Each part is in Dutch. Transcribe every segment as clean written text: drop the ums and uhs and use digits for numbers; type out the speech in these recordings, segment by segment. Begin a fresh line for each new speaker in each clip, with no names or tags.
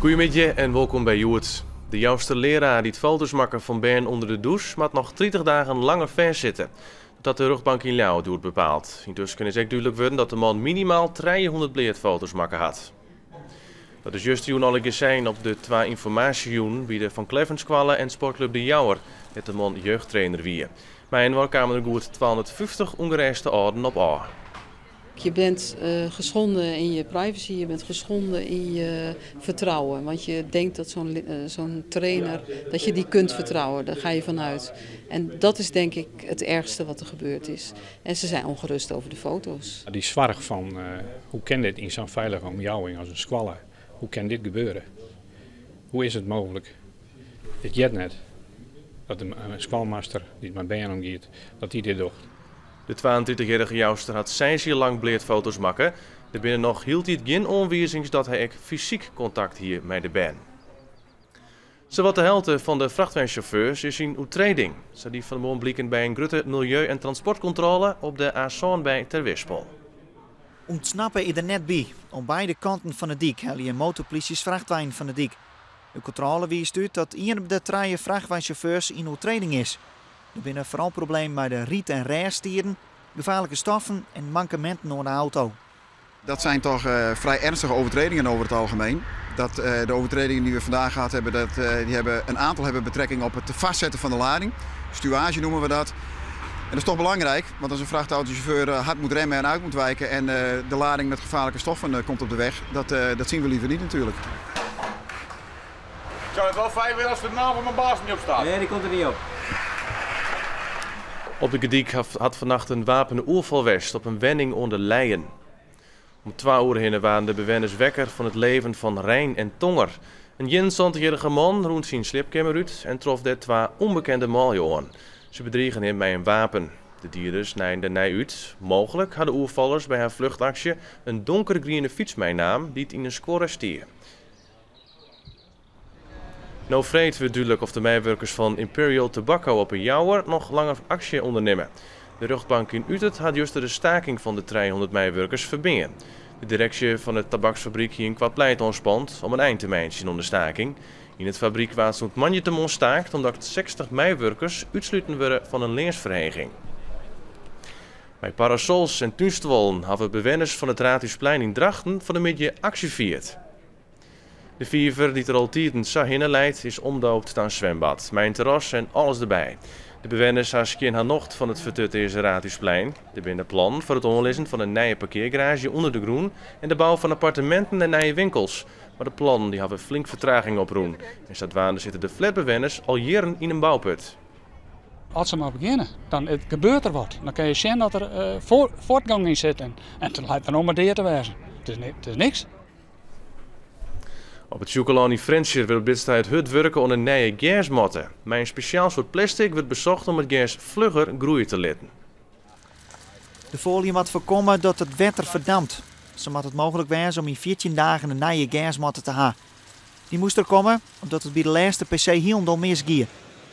Goedemiddag en welkom bij Joert. De jouwste leraar die het foto's maken van Bern onder de douche, moet nog 30 dagen langer verzitten. Dat de rechtbank in Ljouwen doet bepaalt. Intussen is ook duidelijk worden dat de man minimaal 300 bleerfoto's maken had. Dat is juist toen al gezien op de 2 informatiejoen bij de Van Clevenskwallen en Sportclub de Jouwer, dat de man jeugdtrainer wie. Maar in kwamen er goed 250 ongereisde orden op A.
Je bent geschonden in je privacy, je bent geschonden in je vertrouwen. Want je denkt dat zo'n trainer, dat je die kunt vertrouwen, daar ga je vanuit. En dat is denk ik het ergste wat er gebeurd is. En ze zijn ongerust over de foto's.
Die zorg van hoe kan dit in zo'n veilige omgeving als een squallen? Hoe kan dit gebeuren? Hoe is het mogelijk? Ik jet net dat een squalmaster die met Bern omgeeft, dat die dit doet.
De 22-jarige jouwster had 6 jaar lang bleerfoto's maken. Er binnen nog hield hij geen onwijzings dat hij ook fysiek contact hier met de band. Zowat de helft van de vrachtwagenchauffeurs is in oetreding. Ze die van de morgen blikken bij een grote milieu- en transportcontrole op de A1 bij Ter Wispel.
Ontsnappen is er net bij. Op beide kanten van de dik hellen je motorpolities vrachtwagen van de dik. De controle wijst uit dat een op de 3 vrachtwagenchauffeurs in oetreding is. Er zijn vooral problemen bij de riet- en rijstieren, gevaarlijke stoffen en mankementen aan de auto.
Dat zijn toch vrij ernstige overtredingen over het algemeen. De overtredingen die we vandaag gehad hebben, een aantal hebben betrekking op het vastzetten van de lading. Stuwage noemen we dat. En dat is toch belangrijk, want als een vrachtautochauffeur hard moet remmen en uit moet wijken en de lading met gevaarlijke stoffen komt op de weg, dat zien we liever niet natuurlijk.
Zou het wel fijn zijn als de naam van mijn baas niet op staat?
Nee, die komt er niet op.
Op de Gediek had vannacht een wapende oervalwest op een wending onder Leien. Om 2 uur heen waren de bewoners wekker van het leven van Rijn en Tonger. Een 21-jarige man rond zijn slipkamer uit en trof daar 2 onbekende mannen aan. Ze bedriegen hem met een wapen. De dieren snijden nij uit. Mogelijk hadden oervallers bij haar vluchtactie een donkergroene fiets meenamen die het in een score stier. Nou vreed wordt duidelijk of de medewerkers van Imperial Tobacco op een Jouwer nog langer actie ondernemen. De rechtbank in Utrecht had juist de staking van de 300 medewerkers verbinden. De directie van de tabaksfabriek hier in Kwadpleit ontspant om een eind te maken aan de staking. In het fabriek was het manje te staakt omdat 60 medewerkers uitsluiten worden van een leersvereniging. Bij parasols en tuinstwallen hebben bewoners van het Raadhuisplein in Drachten van de middag actie viert. De vijver die er al tijden Sahinne leidt is omdoopt naar een zwembad, met een terras en alles erbij. De bewoners hebben haar nocht van het vertutte Raadhuisplein. Er binnen plan voor het onlezen van een nieuwe parkeergarage onder de groen en de bouw van appartementen en nieuwe winkels. Maar de plannen die hebben flink vertraging oproen. En staatwaarde zitten de flatbewoners al jaren in een bouwput.
Als ze maar beginnen, dan gebeurt er wat. Dan kun je zien dat er voortgang in zit en dan lijkt er nog maar deer te wezen. Het is niks.
Op het Sjoekelaan in Frensje wil op dit tijd hut werken aan een nieuwe gasmotten. Met een speciaal soort plastic wordt bezocht om het gas vlugger groeien te laten.
De folie moet voorkomen dat het water verdampt. Zo moet het mogelijk zijn om in 14 dagen een nieuwe gasmotten te hebben. Die moest er komen omdat het bij de laatste PC helemaal misging.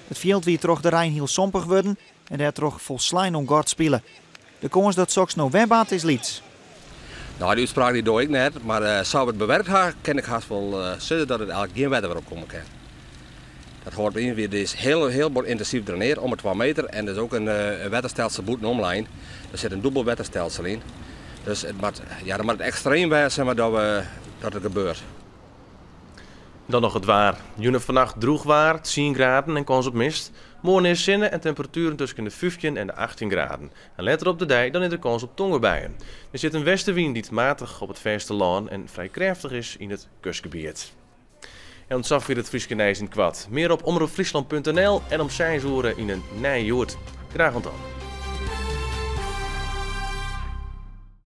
Het veld wie toch de Rijn heel sompig worden en daar toch vol slijn om gort spelen. De kans dat straks nog webbaat is liets.
Nou, die uitspraak die doe ik net, maar zou het bewerkt hebben, kan ik haast wel zeggen dat het eigenlijk geen wetter weer op komen kan. Dat hoort in weer, dit is heel intensief draineren om het 2 meter en er is ook een wetterstelsel boeten online. Er zit een dubbel wetterstelsel in. Dus het moet het extreem wezen maar dat het gebeurt.
Dan nog het waar. June vannacht droeg waar, 10 graden en kans op mist. Morgen is zinnen en temperaturen tussen de 15 en de 18 graden. En later op de dij dan is er kans op tongenbuien. Er zit een westenwind die matig op het vasteland en vrij krachtig is in het kustgebied. En ontzag weer het Frieske Nijs in Kwad. Meer op omroepfriesland.nl en om 6 uur in een nieuwe Joert. Graag tot dan.